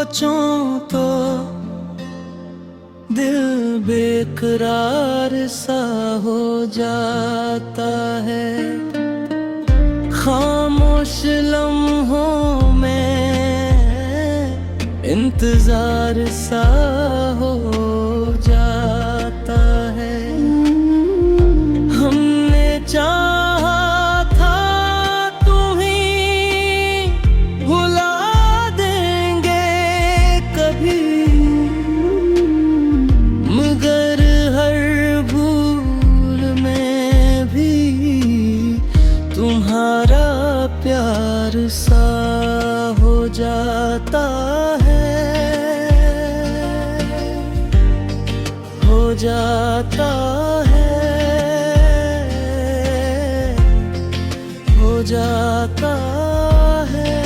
सोचूं तो दिल बेकरार सा हो जाता है। खामोश लम्हों में इंतजार सा हो जाता है। हमने चाहा था तुम्हीं भुला देंगे कभी, मगर हर भूल में भी तुम्हारा प्यार सा हो जाता है, हो जाता है, हो जाता है।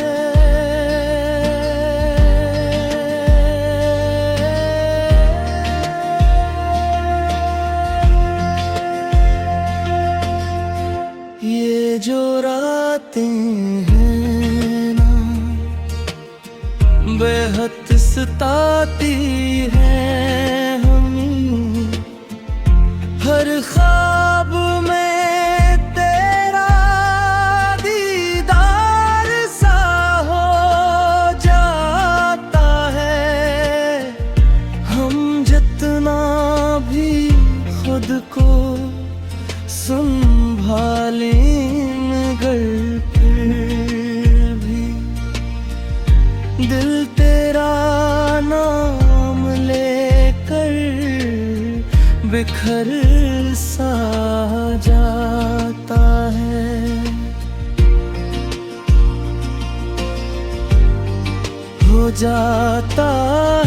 ये जो रातें हैं ना बेहद सताती हैं हमें, हर ख्वाब में तेरा दीदार सा हो जाता है। हम जितना भी खुद को संभालें मगर फिर भी दिल तेरा नाम लेकर बिखर सा जाता है। हो जाता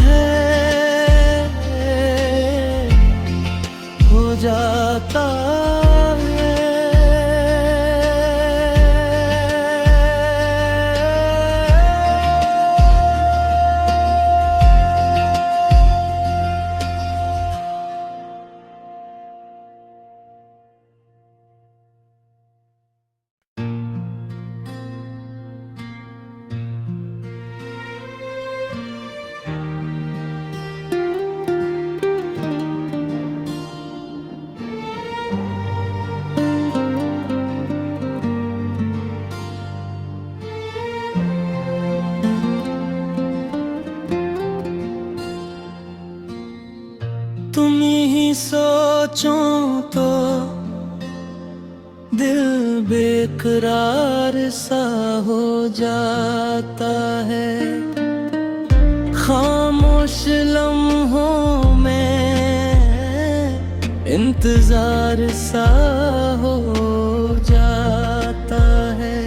है, हो जाता है। तुम ही सोचूं तो दिल बेकरार सा हो जाता है। खामोश लम्हों में इंतजार सा हो जाता है।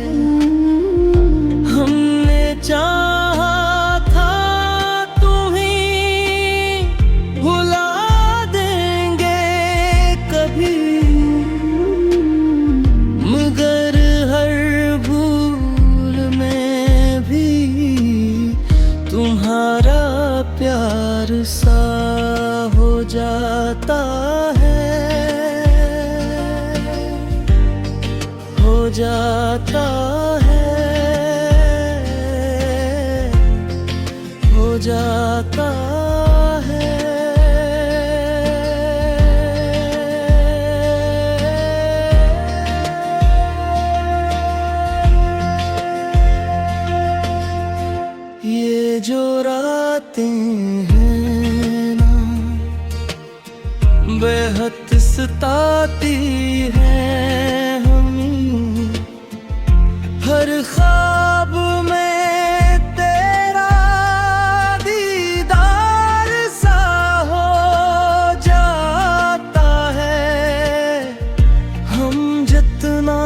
हमने चाहा था तुम्हीं भुला देंगे कभी, मगर हर भूल में भी तुम्हारा प्यार सा हो जाता है, हो जाता है, हो जाता है। ये जो रातें हैं ना बेहद सताती हैं हमें, हर ख्वाब में तेरा दीदार सा हो जाता है। हम जितना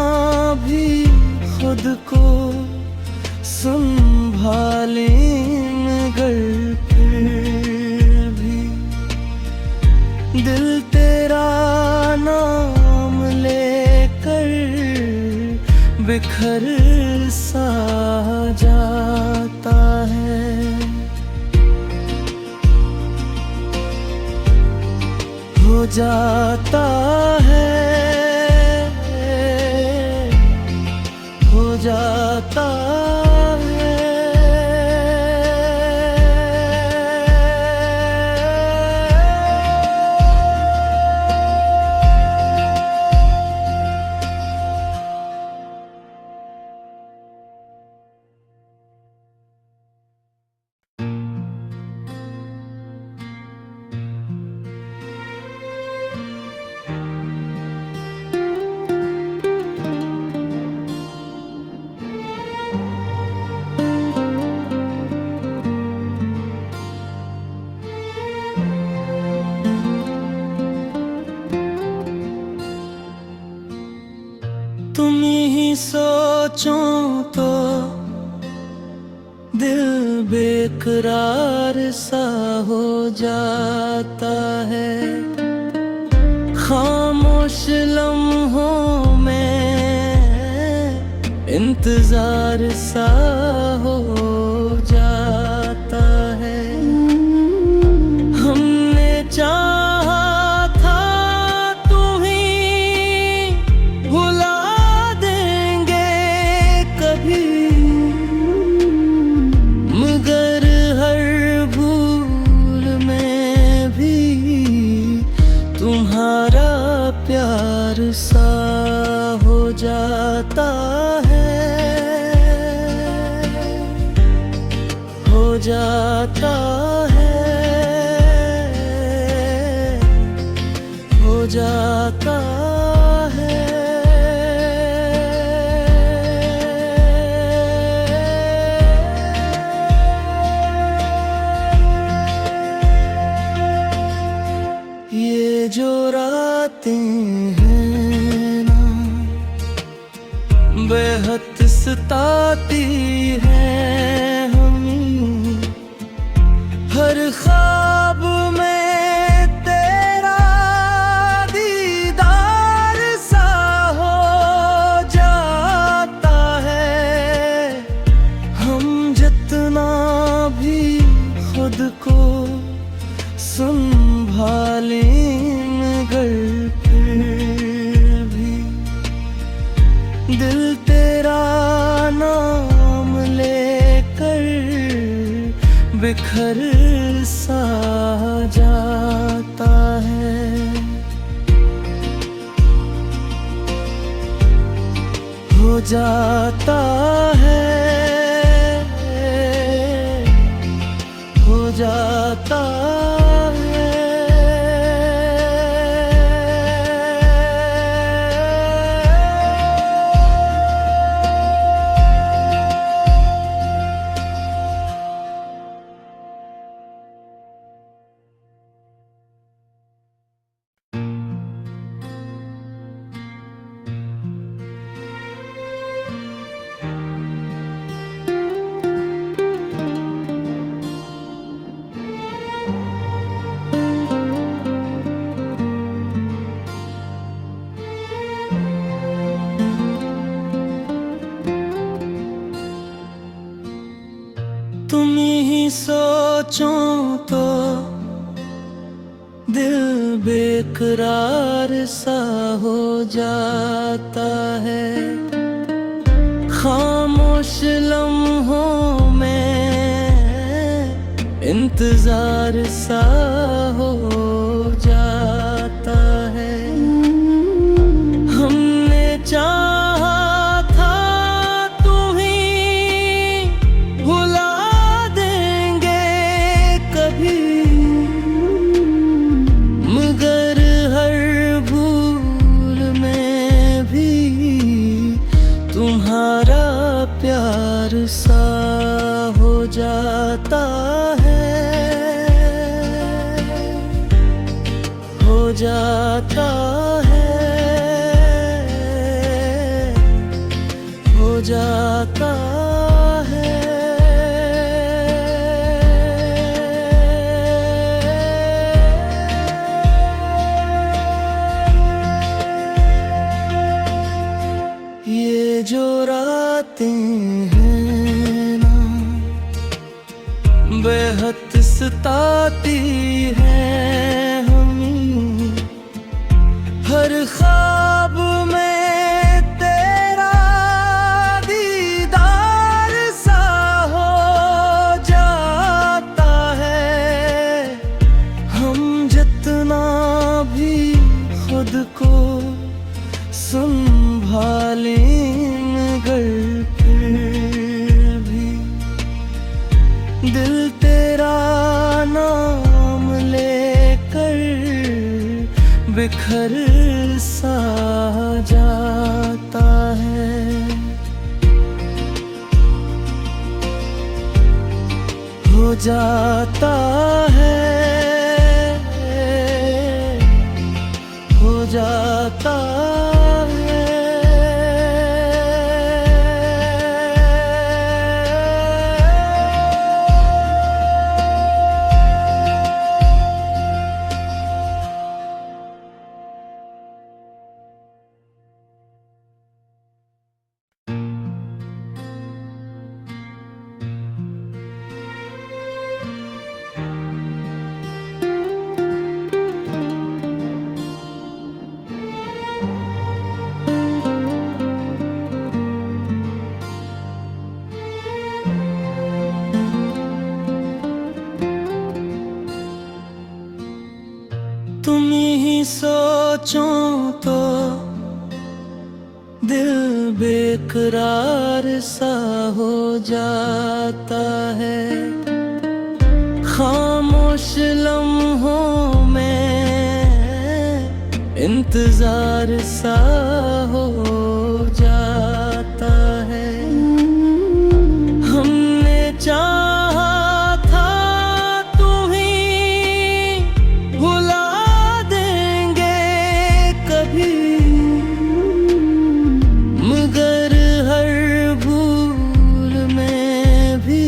भी खुद को संभालें मगर फिर भी दिल तेरा नाम लेकर बिखर सा जाता है। हो जाता है, हो जाता है। तुम ही सोचो तो दिल बेकरार सा हो जाता है। खामोश लम्हों में इंतजार सा हो जाता है। हमने चाहा था तुम्हीं भुला देंगे कभी, मगर हर भूल में भी तुम्हारा प्यार सा हो जाता है, हो जाता है, हो जाता है। ये जो रातें हैं ना बेहद सताती हैं हमें। हर ख्वाब में तेरा दीदार सा हो जाता है। हम जितना भी खुद को संभालें मगर फिर भी दिल तेरा नाम लेकर बिखर सा जाता है। हो जाता है, हो जाता है। तुम ही सोचो तो दिल बेकरार सा हो जाता है। खामोश लम्हों में इंतजार सा हो जाता है। हमने चाहा था तुम्हीं भुला देंगे कभी, मगर हर भूल में भी तुम्हारा प्यार सा हो जाता है, हो जाता है, हो जाता है। ये जो रातें हैं ना बेहद सताती हैं हमें। हर ख्वाब में तेरा दीदार सा हो जाता है। हम जितना भी खुद को संभालें मगर फिर भी दिल तेरा नाम लेकर बिखर सा जाता है। हो जाता है, हो जाता है। सोचूं तो दिल बेकरार सा हो जाता है। खामोश लम्हों में इंतजार सा हो जाता है। हमने चाहा था तुम्हीं भुला देंगे कभी, मगर हर भूल में भी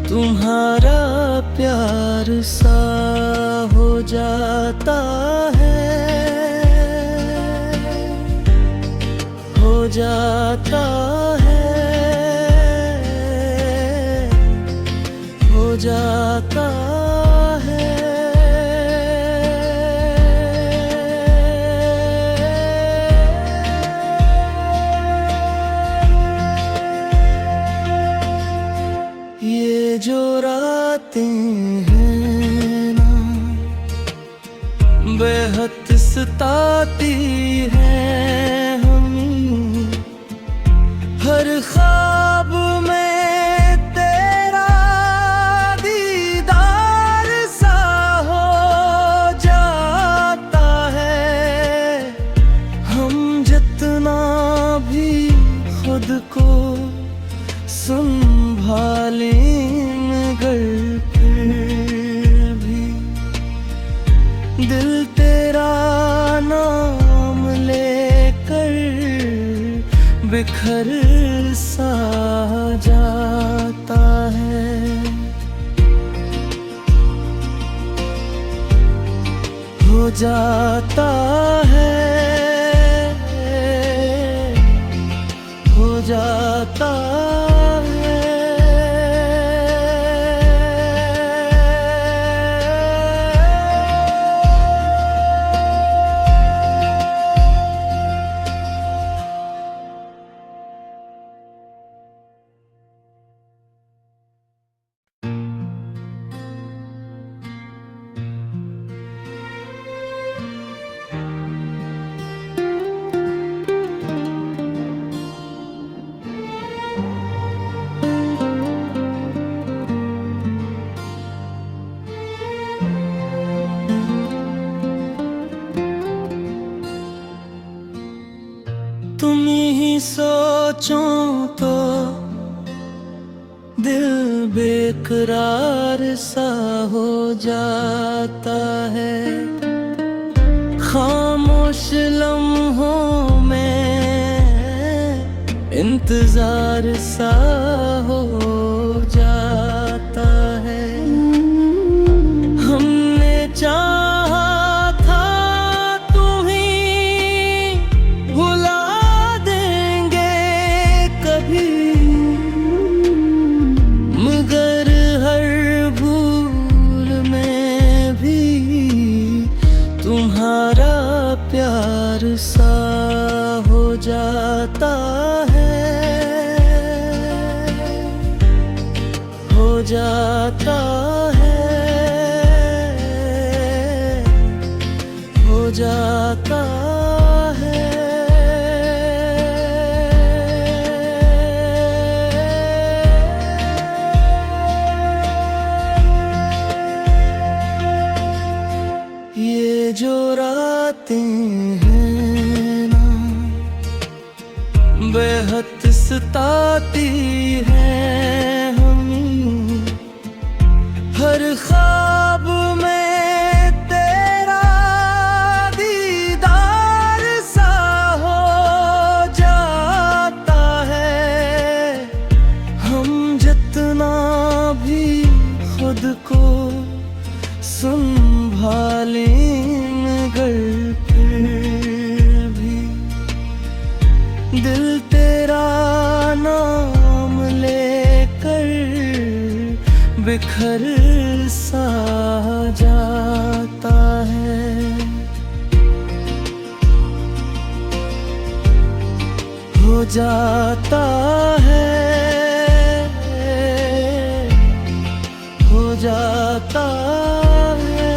तुम्हारा प्यार सा हो जाता है, हो जाता है, हो जाता है। ये जो रातें हैं ना बेहद सताती हैं हमें। हर ख्वाब में तेरा दीदार सा हो जाता है। हम जितना भी खुद को संभालें मगर फिर भी दिल तेरा नाम लेकर बिखर सा जाता है। हो जाता है, हो जाता है। तुम ही सोचूं तो दिल बेकरार सा हो जाता है। खामोश लम्हों में इंतजार सा हो जाता है। हमने चाहा था तुम्हीं भुला देंगे कभी, मगर हर भूल में भी तुम्हारा प्यार सा हो जाता है, हो जाता है, हो जाता है। ये जो रातें हैं ना बेहद सताती हैं हमें। हर ख्वाब में तेरा दीदार सा हो जाता है। हम जितना भी खुद को संभालें मगर फिर भी दिल तेरा नाम लेकर बिखर सा जाता है। हो जाता है, हो जाता है।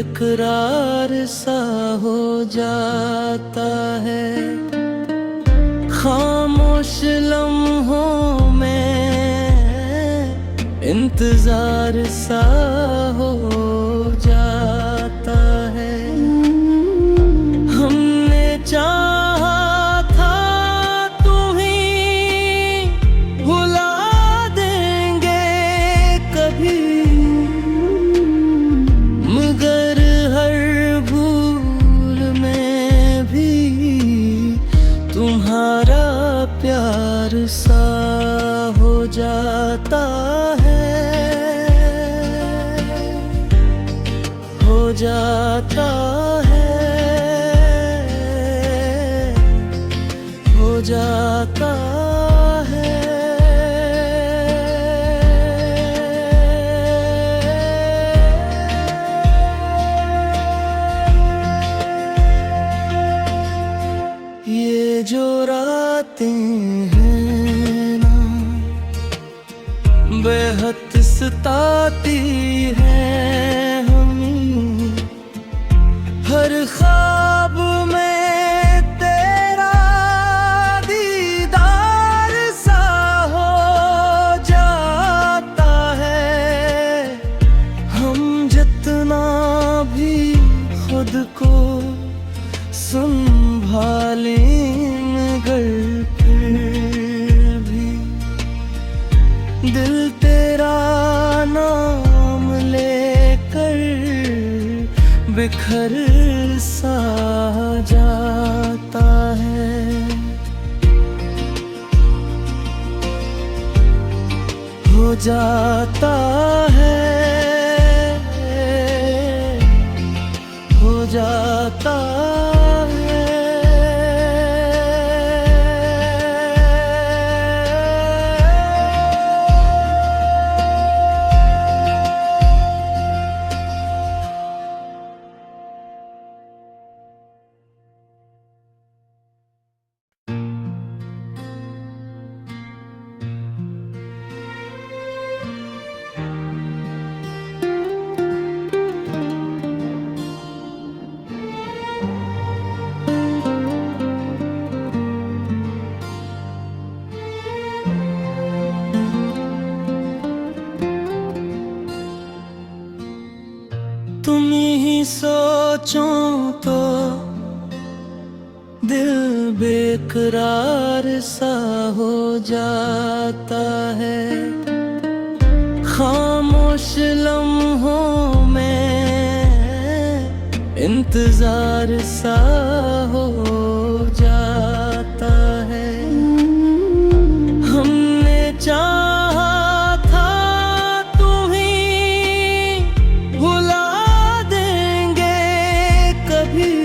बेकरार सा हो जाता है। खामोश लम्हों में इंतजार सा हो जाता है। हमने चाहा था तुम्हीं भुला देंगे कभी, मगर हर भूल में भी तुम्हारा प्यार सा हो जाता है, हो जाता है, हो जाता है। ये जो रातें हैं ना बेहद सताती हैं हमें, हर ख्वाब में तेरा दीदार सा हो जाता है। हम जितना भी खुद को संभालें मगर फिर भी दिल तेरा नाम लेकर बिखर सा जाता है। हो जाता है, हो जाता है। तुम ही सोचो तो दिल बेकरार सा हो जाता है। खामोश लम्हों में इंतजार सा हो जाता है। हमने चाहा था तुम्हीं भुला देंगे कभी,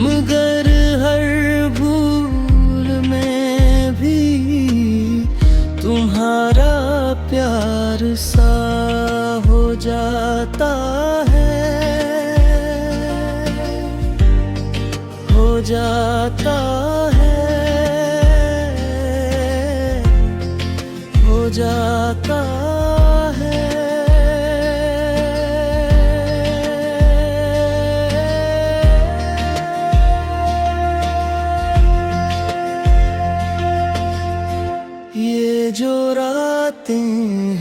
मगर हर भूल में भी तुम्हारा प्यार सा हो जाता है, हो जाता है, हो जाता है। ये जो रातें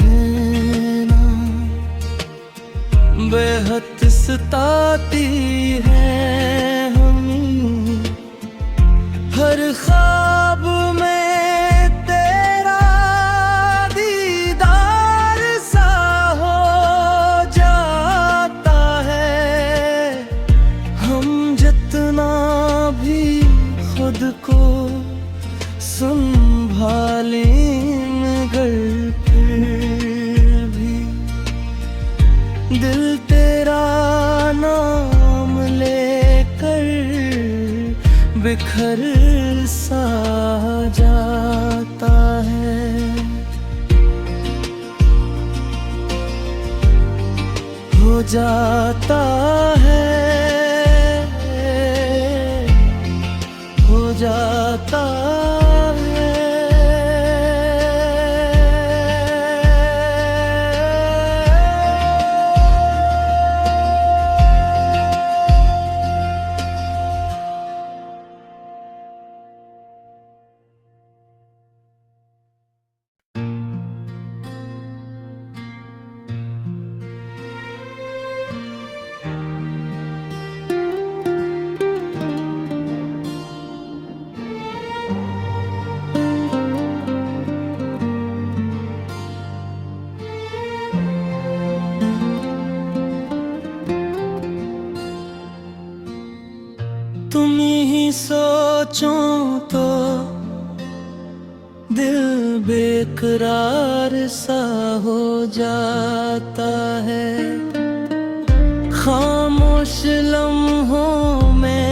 हैं ना बेहद सताती हैं हमें, हर ख्वाब में तेरा दीदार सा हो जाता है। हम जितना भी खुद को संभालें मगर फिर भी दिल तेरा नाम लेकर बिखर सा जाता है। हो जाता है, हो जाता है। तुम ही सोचो तो दिल बेकरार सा हो जाता है। खामोश लम्हों में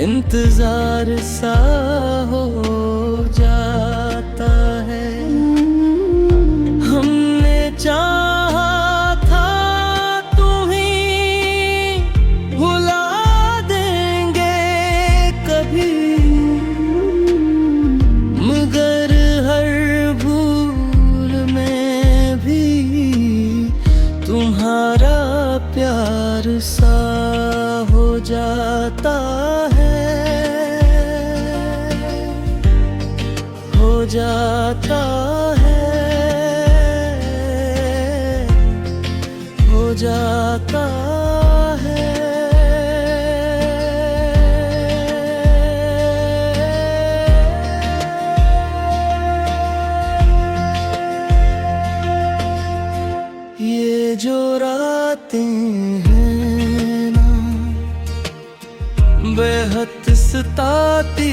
इंतजार सा हो जाता है। हमने चाहा था तुम्हीं भुला देंगे कभी, मगर हर भूल में भी तुम्हारा प्यार सा हो जाता है, हो जाता है, हो जाता है। ये जो रातें हैं ना बेहद सताती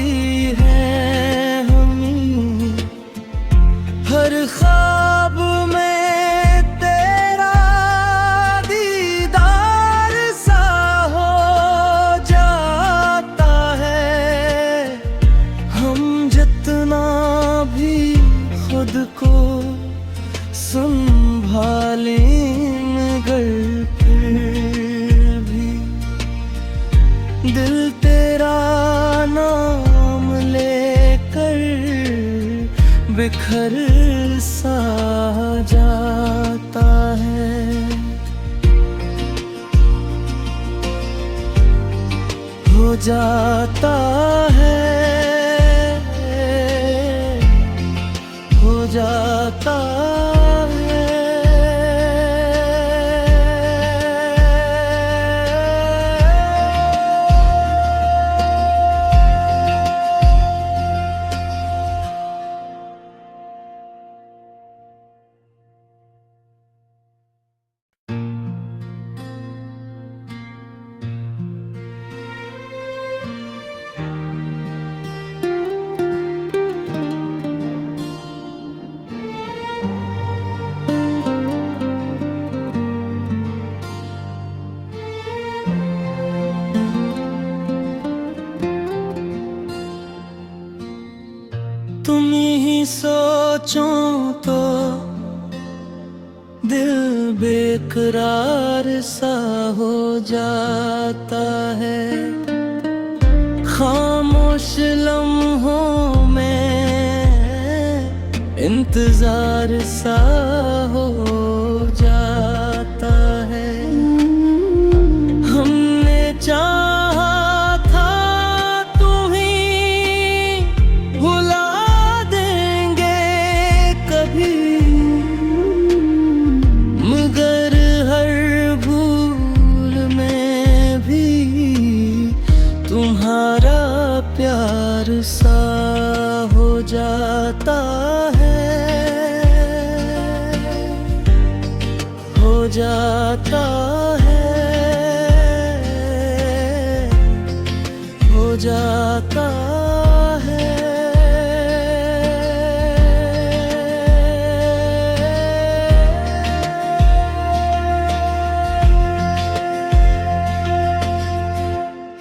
हैं हमें। हर ख्वाब में तेरा दीदार सा हो जाता है। हम जितना भी खुद को संभालें मगर फिर भी दिल तेरा नाम लेकर बिखर सा जाता है। हो जाता है, हो जाता है। तुम ही सोचो तो दिल बेकरार सा हो जाता है। खामोश लम्हों में इंतजार सा हो जाता है। हमने चाहा था तुम्हीं भुला देंगे कभी, मगर हर भूल में भी तुम्हारा प्यार सा हो जाता है, हो जाता है, हो जाता है।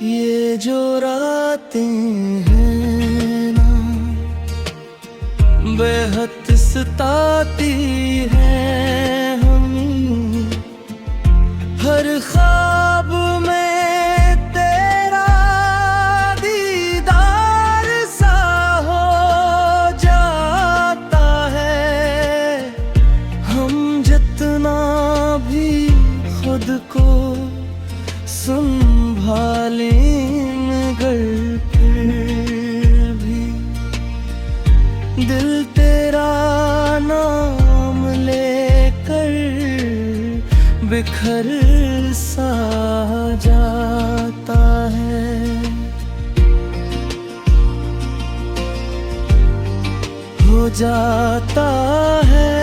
ये जो रातें हैं ना बेहद सताती हैं हमें। हर ख्वाब में तेरा दीदार सा हो जाता है। हम जितना भी खुद को संभालें मगर फिर भी दिल तेरा नाम लेकर बिखर सा जाता है। हो जाता है,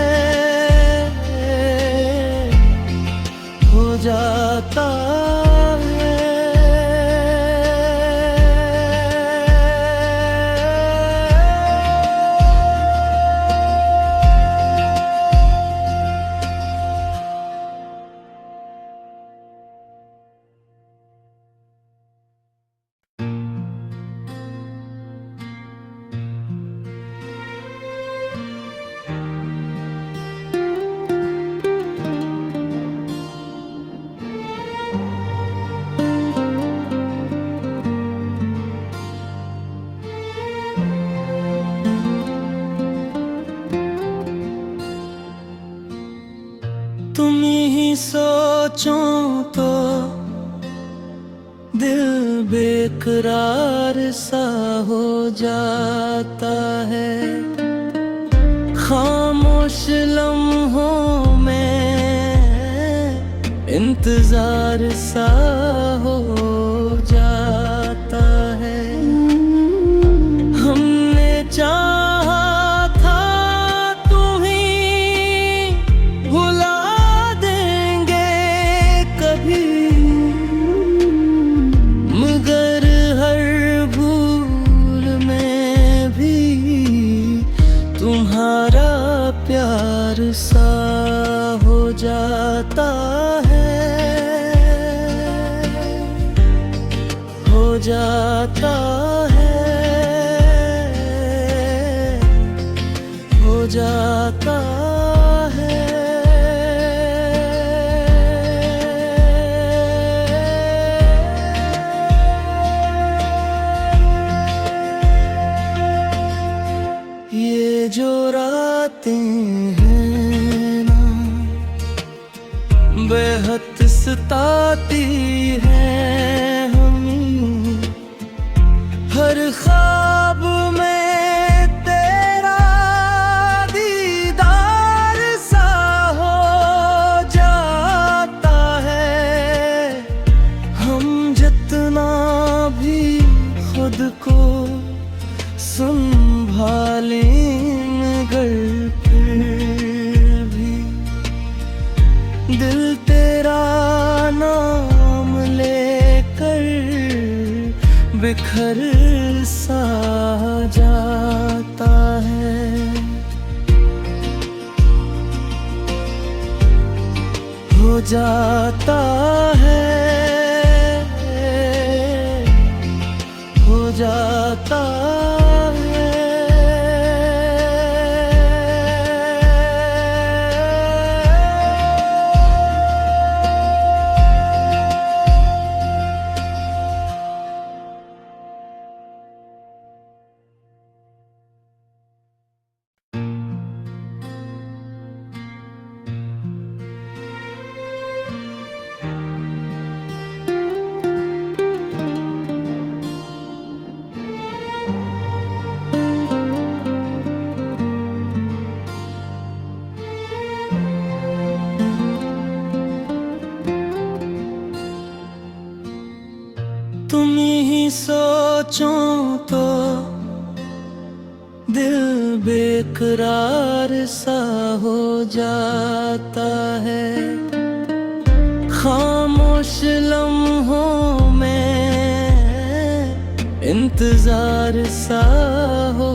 हो जाता है। सोचूं तो दिल बेकरार सा हो जाता है। खामोश लम्हों में इंतजार सा हो जाता है। हमने चाहा था तुम्हीं भुला देंगे कभी, मगर हर भूल में भी तुम्हारा प्यार सा हो जाता है, हो जाता है, हो जाता है। ये जो रातें हैं ना बेहद सताती हैं हमें। हर ख्वाब में तेरा दीदार सा हो जाता है। हम जितना भी खुद को संभालें मगर फिर भी दिल तेरा नाम लेकर बिखर सा जाता है। हो जाता है, हो जाता है। तुम ही सोचूं तो दिल बेकरार सा हो जाता है। खामोश लम्हों में इंतजार सा हो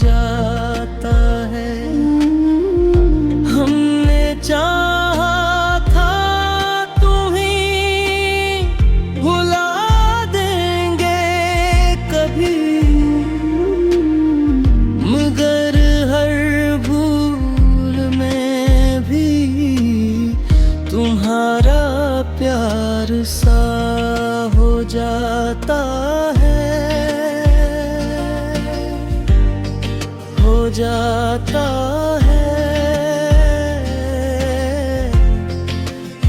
जाता है। हमने चाहा था तुम्हीं भुला देंगे कभी, मगर हर भूल में भी तुम्हारा प्यार सा हो जाता है, हो जाता है,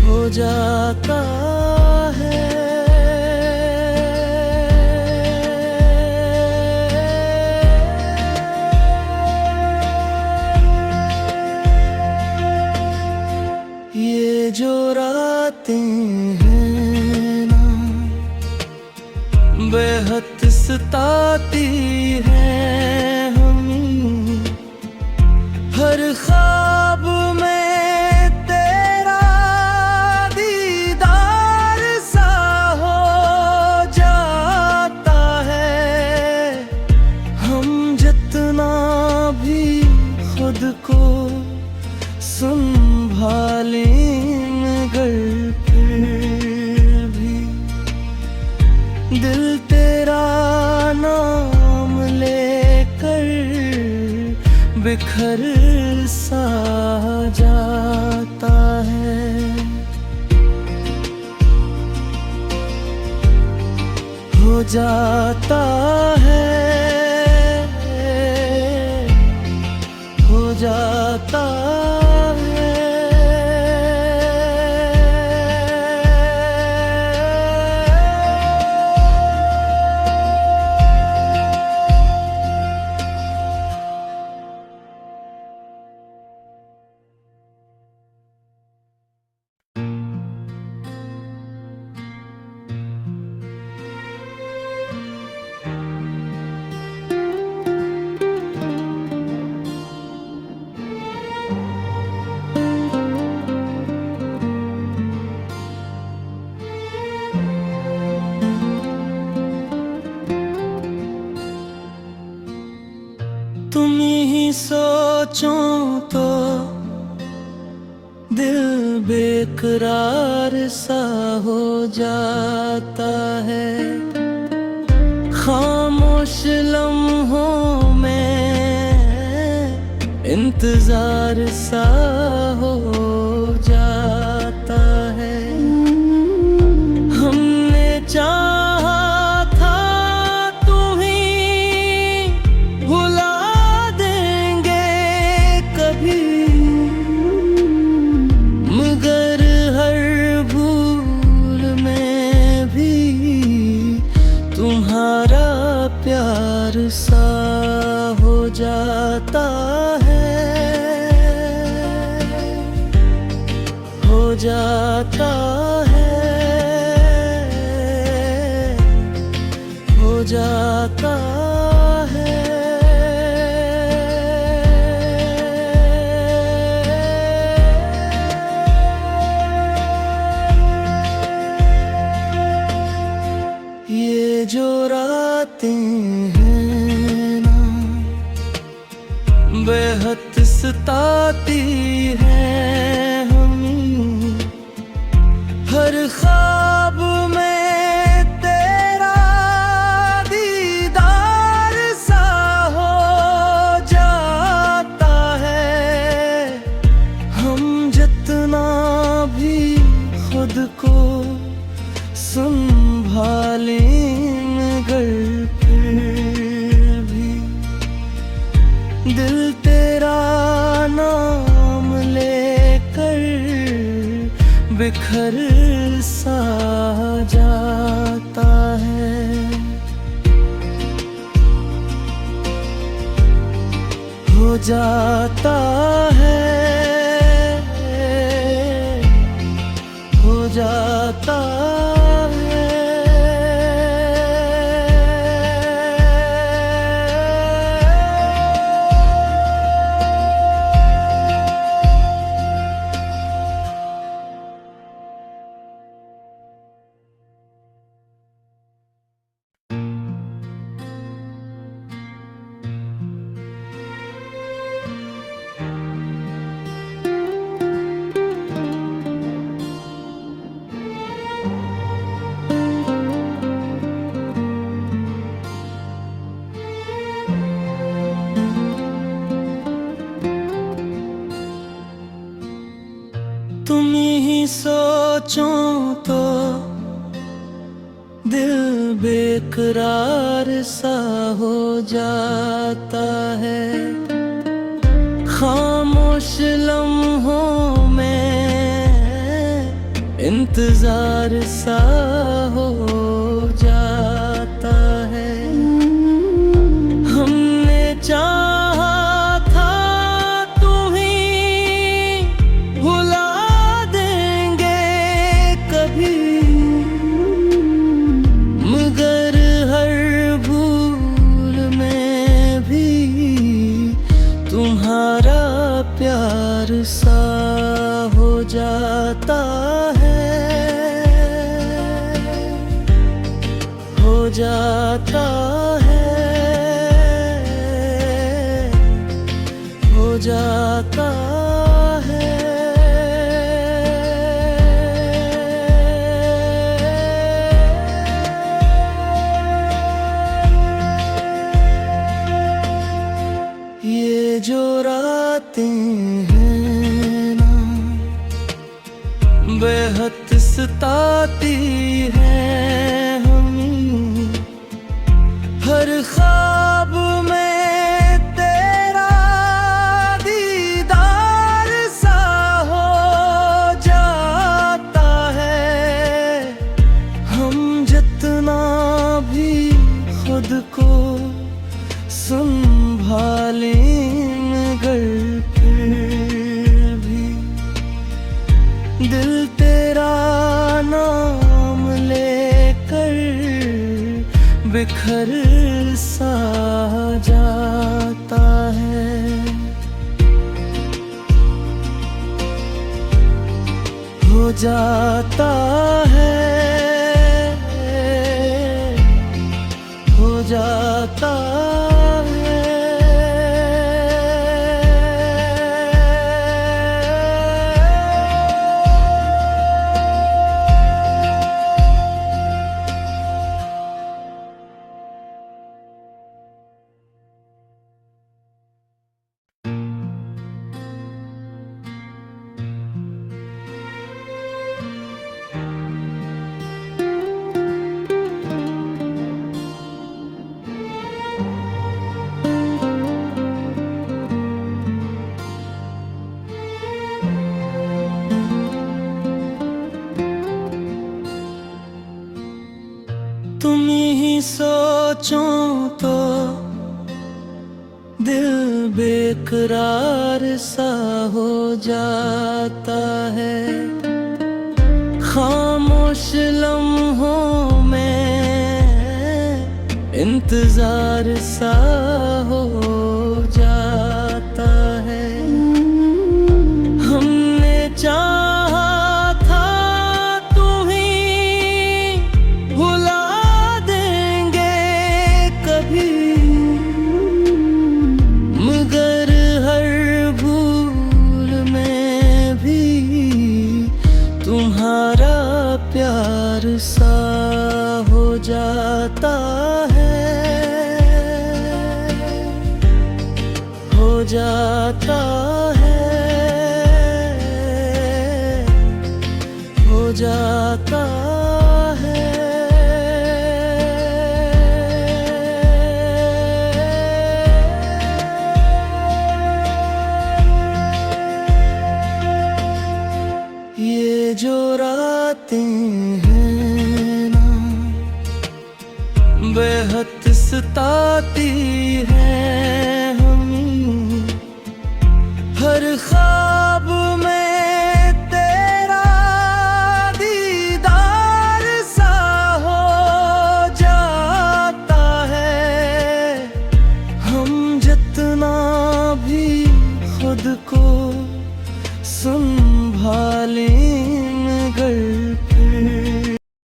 हो जाता है। ये जो रातें हैं ना बेहद सताती हैं हमें। हर ख्वाब में तेरा दीदार सा हो जाता है। हम जितना भी खुद को संभालें मगर फिर भी दिल तेरा नाम लेकर बिखर सा जाता है। हो जाता है, हो जाता है। सोचूं तो दिल बेकरार सा हो जाता है। खामोश लम्हों में इंतजार सा हो जाता है। हमने चाहा था तुम्हीं भुला देंगे कभी, मगर हर भूल में भी तुम्हारा प्यार सा हो जाता है, हो जाता है, हो जाता है। ये जो रातें हैं ना बेहद सताती हैं हमें। हर ख्वाब में तेरा दीदार सा हो जाता है। हम जितना भी खुद को संभालें मगर फिर भी दिल तेरा नाम लेकर बिखर सा जाता है। हो जाता है, हो जाता है। तुम ही सोचूं तो दिल बेकरार सा हो जाता है। खामोश लम्हों में इंतजार सा हो जाता है। हमने चाहा था तुम्हीं भुला देंगे कभी, मगर हर भूल में भी तुम्हारा प्यार सा हो जाता है, हो जाता है, हो जाता है। ये जो रातें हैं ना बेहद सताती हैं हमें। हर ख्वाब में तेरा दीदार सा हो जाता है। हम जितना भी खुद को संभालें मगर फिर भी दिल तेरा नाम लेकर बिखर सा जाता है। हो जाता है, हो जाता है। तुम ही सोचो तो दिल बेकरार सा हो जाता है। खामोश लम्हों में इंतजार सा हो जाता है। हमने चाहा था तुम्हें भुला देंगे कभी, मगर हर भूल में भी तुम्हारा प्यार सा हो जाता है, हो जाता है, हो जाता है। ये जो रातें हैं ना बेहद सताती है।